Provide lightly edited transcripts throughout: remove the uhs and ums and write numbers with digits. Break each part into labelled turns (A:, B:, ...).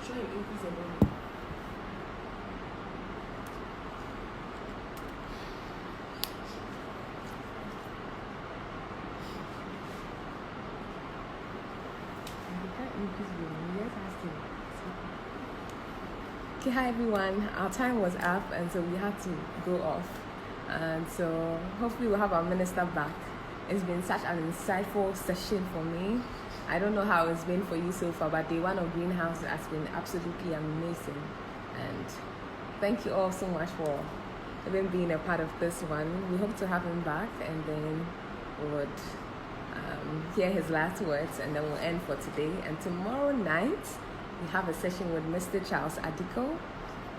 A: try and increase the volume. You can't increase the volume. Yes, ask him. Okay, hi everyone. Our time was up, and so we had to go off. And so hopefully we'll have our minister back. It's been such an insightful session for me. I don't know how it's been for you so far, but day one of Greenhouse has been absolutely amazing. And thank you all so much for even being a part of this one. We hope to have him back, and then we would hear his last words, and then we'll end for today. And tomorrow night, we have a session with Mr. Charles Adiko,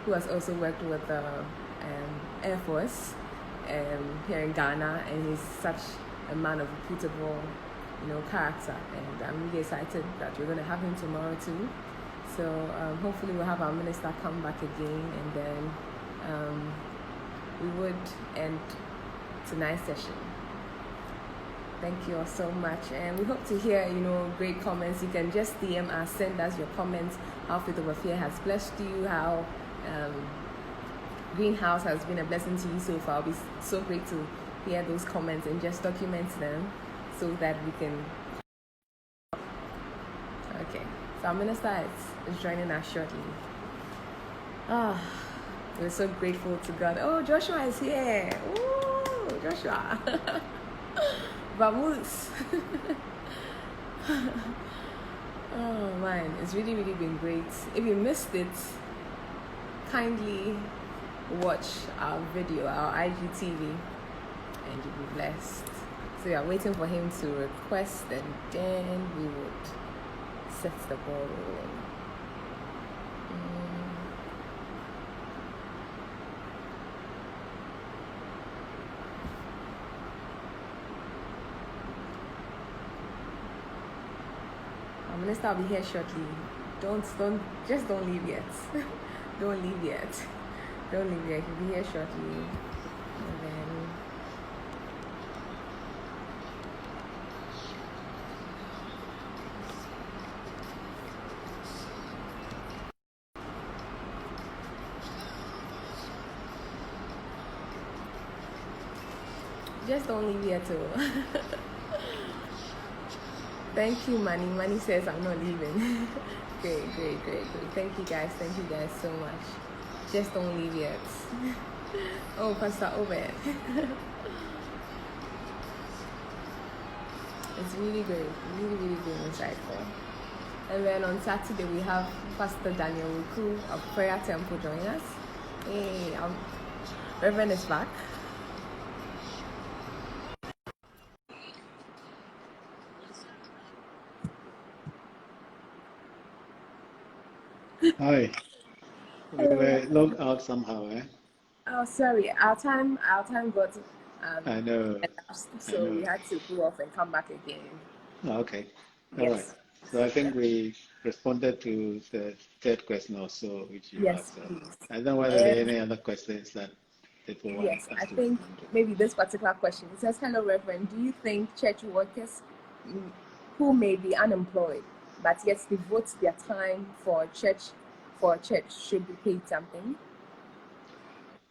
A: who has also worked with the Air Force here in Ghana, and he's such a man of reputable, character. And I'm really excited that we're going to have him tomorrow too. So hopefully we'll have our minister come back again, and then we would end tonight's session. Thank you all so much, and we hope to hear, great comments. You can just DM us, send us your comments, how Faith Over Fear has blessed you, how Greenhouse has been a blessing to you so far. It'll be so great to hear those comments and just document them so that we can. Okay, so our minister is joining us shortly. We're so grateful to God. Oh, Joshua is here. Ooh, Joshua. Vamos. Oh man, it's really, really been great. If you missed it, kindly watch our video, our IGTV, and you'll be blessed. So we are waiting for him to request, and then we would set the ball rolling. Our minister will be here shortly. Don't leave yet. Don't leave yet. Don't leave yet. He'll be here shortly. And then just don't leave yet too. Thank you, Manny. Manny says I'm not leaving. Great. Thank you guys so much. Just don't leave yet. Oh, Pastor Obed. It's really great, really insightful. And then on Saturday we have Pastor Daniel Ruku of Prayer Temple join us. Hey, Reverend is back.
B: Hi. We were logged out somehow, eh?
A: Oh, sorry. Our time got
B: I know.
A: elapsed, so we had to go off and come back again.
B: Oh, okay. All right.
A: Yes.
B: So I think we responded to the third question also, which you
A: Yes,
B: asked.
A: please.
B: I don't know whether there are any other questions that people want
A: Yes,
B: us
A: I
B: to
A: think
B: respond to.
A: maybe this particular question. It says, "Hello, Reverend. Do you think church workers who may be unemployed but yet devote their time for church should be paid something?"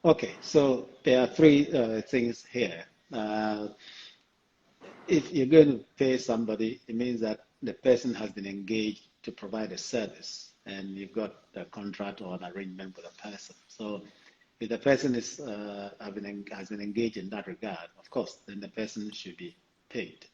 B: Okay, so there are three things here. If you're going to pay somebody, it means that the person has been engaged to provide a service, and you've got a contract or an arrangement with a person. So if the person has been engaged in that regard, of course, then the person should be paid.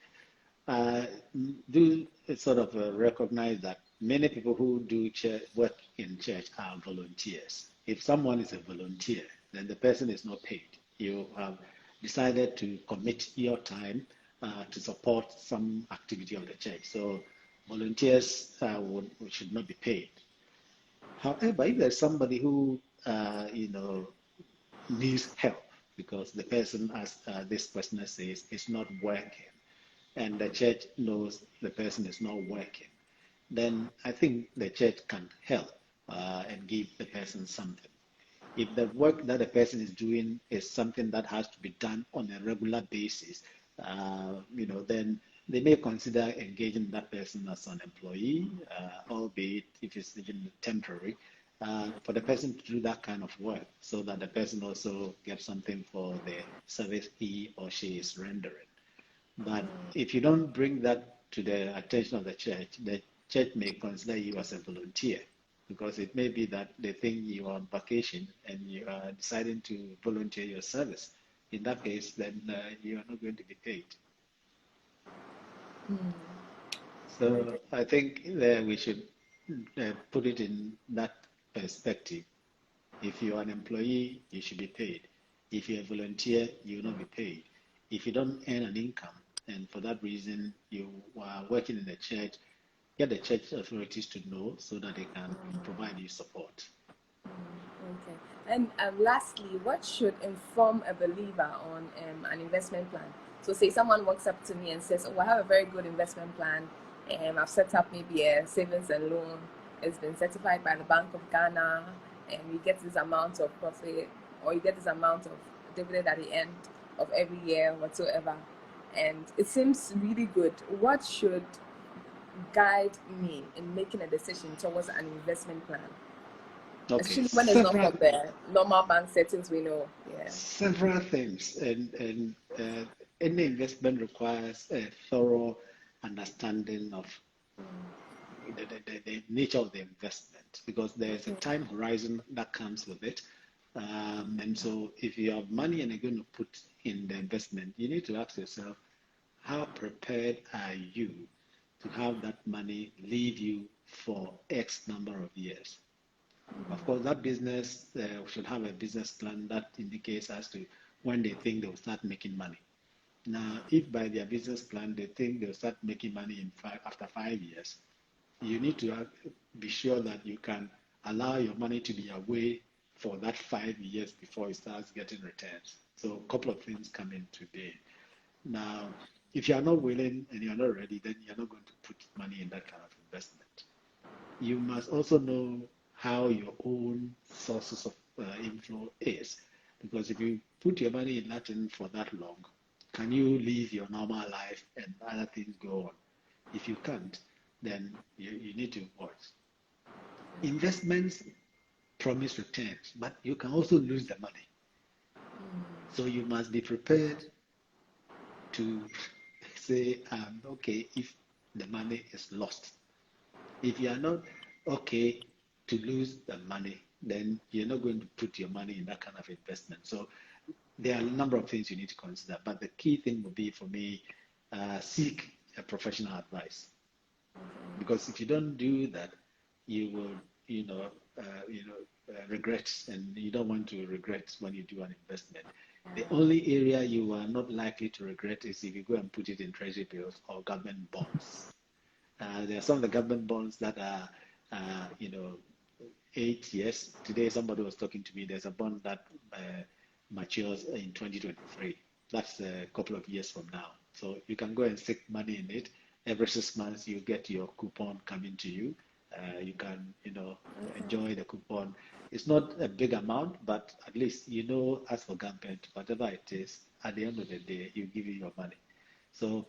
B: Do sort of recognize that many people who do work in church are volunteers. If someone is a volunteer, then the person is not paid. You have decided to commit your time to support some activity of the church. So volunteers should not be paid. However, if there's somebody who needs help because the person, as this person says, is not working, and the church knows the person is not working, then I think the church can help and give the person something. If the work that the person is doing is something that has to be done on a regular basis, then they may consider engaging that person as an employee, albeit if it's even temporary, for the person to do that kind of work so that the person also gets something for the service he or she is rendering. But if you don't bring that to the attention of the church may consider you as a volunteer because it may be that they think you are on vacation and you are deciding to volunteer your service. In that case, then you are not going to be paid. So I think that we should put it in that perspective. If you're an employee, you should be paid. If you're a volunteer, you will not be paid. If you don't earn an income, and for that reason you are working in the church, get the church authorities to know so that they can provide you support.
A: Okay. And lastly, what should inform a believer on an investment plan? So, say someone walks up to me and says, "Oh, I have a very good investment plan. I've set up maybe a savings and loan. It's been certified by the Bank of Ghana, and you get this amount of profit, or you get this amount of dividend at the end of every year, whatsoever." And it seems really good. What should guide me in making a decision towards an investment plan?
B: Okay,
A: Especially when it's not from the normal bank settings we know. Yeah.
B: several things, and any investment requires a thorough understanding of the nature of the investment because there's a time horizon that comes with it. And so if you have money and you're going to put in the investment, you need to ask yourself, how prepared are you to have that money leave you for X number of years? Of course, that business should have a business plan that indicates as to when they think they'll start making money. Now, if by their business plan they think they'll start making money after 5 years, you need to be sure that you can allow your money to be away for that 5 years before it starts getting returns. So a couple of things come into being. Now, if you are not willing and you're not ready, then you're not going to put money in that kind of investment. You must also know how your own sources of inflow is. Because if you put your money in Latin for that long, can you live your normal life and other things go on? If you can't, then you need to watch. Investments promise returns, but you can also lose the money. So you must be prepared to say, okay, if the money is lost. If you are not okay to lose the money, then you're not going to put your money in that kind of investment. So there are a number of things you need to consider, but the key thing would be for me, seek a professional advice. Because if you don't do that, you will, regret, and you don't want to regret when you do an investment. The only area you are not likely to regret is if you go and put it in treasury bills or government bonds. There are some of the government bonds that are, 8 years. Today, somebody was talking to me. There's a bond that matures in 2023. That's a couple of years from now. So you can go and stick money in it. Every 6 months, you get your coupon coming to you. You can, enjoy the coupon. It's not a big amount, but at least as for government, whatever it is, at the end of the day, you give you your money. So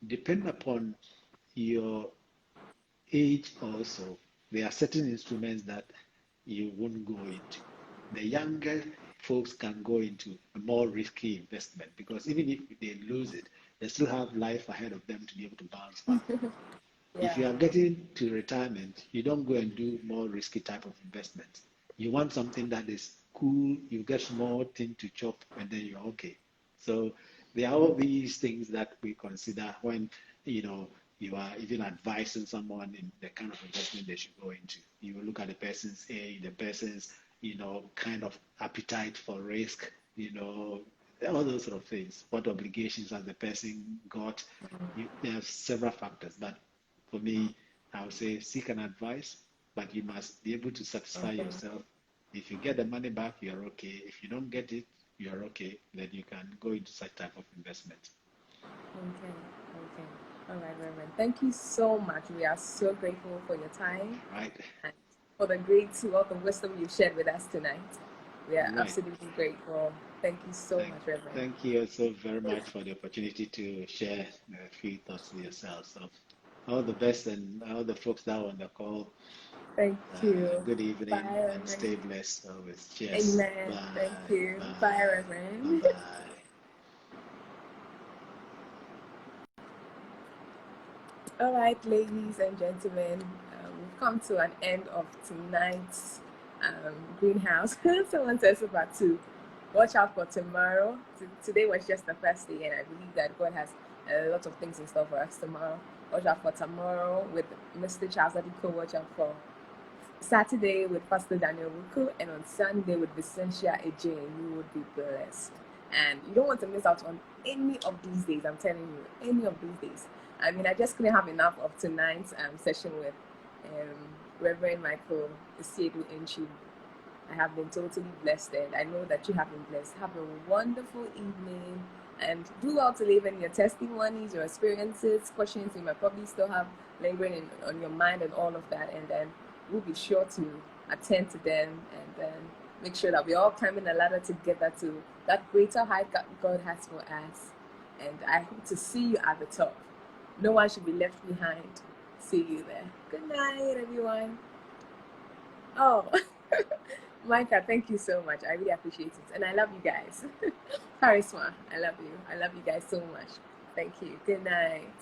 B: depending upon your age also, there are certain instruments that you won't go into. The younger folks can go into a more risky investment because even if they lose it, they still have life ahead of them to be able to bounce back. If you are getting to retirement, you don't go and do more risky type of investments. You want something that is cool, you get small thing to chop, and then you're okay. So there are all these things that we consider when you are even advising someone in the kind of investment they should go into. You will look at the person's age, the person's kind of appetite for risk, all those sort of things. What obligations has the person got? There are several factors, but for me, I would say seek an advice, but you must be able to satisfy yourself. If you get the money back, you're okay. If you don't get it, you're okay. Then you can go into such type of investment.
A: Okay. All right, Reverend. Thank you so much. We are so grateful for your time
B: Right.
A: and for the great wealth of wisdom you've shared with us tonight. We are
B: All right.
A: absolutely grateful. Thank you so
B: Thank,
A: much, Reverend.
B: thank you also very much for the opportunity to share a few thoughts with yourself. So, all the best and all the folks that are on the call.
A: Thank you.
B: Good
A: Bye,
B: evening and
A: Reverend.
B: stay blessed always. Cheers.
A: Amen. Thank
B: Bye.
A: you. Bye,
B: Bye. Bye.
A: Reverend.
B: Bye.
A: All right, ladies and gentlemen, we've come to an end of tonight's greenhouse. Someone says about to watch out for tomorrow. Today was just the first day, and I believe that God has a lot of things in store for us tomorrow. Watch out for tomorrow with Mr. Charles Adiko. Watch out for Saturday with Pastor Daniel Wuku, and on Sunday with Vicentia AJ. You would be blessed. And you don't want to miss out on any of these days. I'm telling you, any of these days. I mean, I just couldn't have enough of tonight's session with Reverend Michael Asiedu-Antwi. I have been totally blessed, and I know that you have been blessed. Have a wonderful evening, and do well to live in your testimonies, your experiences, questions you might probably still have lingering on your mind, and all of that. And then we'll be sure to attend to them, and then make sure that we're all climbing the ladder together to that greater height God has for us. And I hope to see you at the top. No one should be left behind. See you there. Good night, everyone. Oh, Micah, thank you so much. I really appreciate it. And I love you guys. Charisma, I love you. I love you guys so much. Thank you. Good night.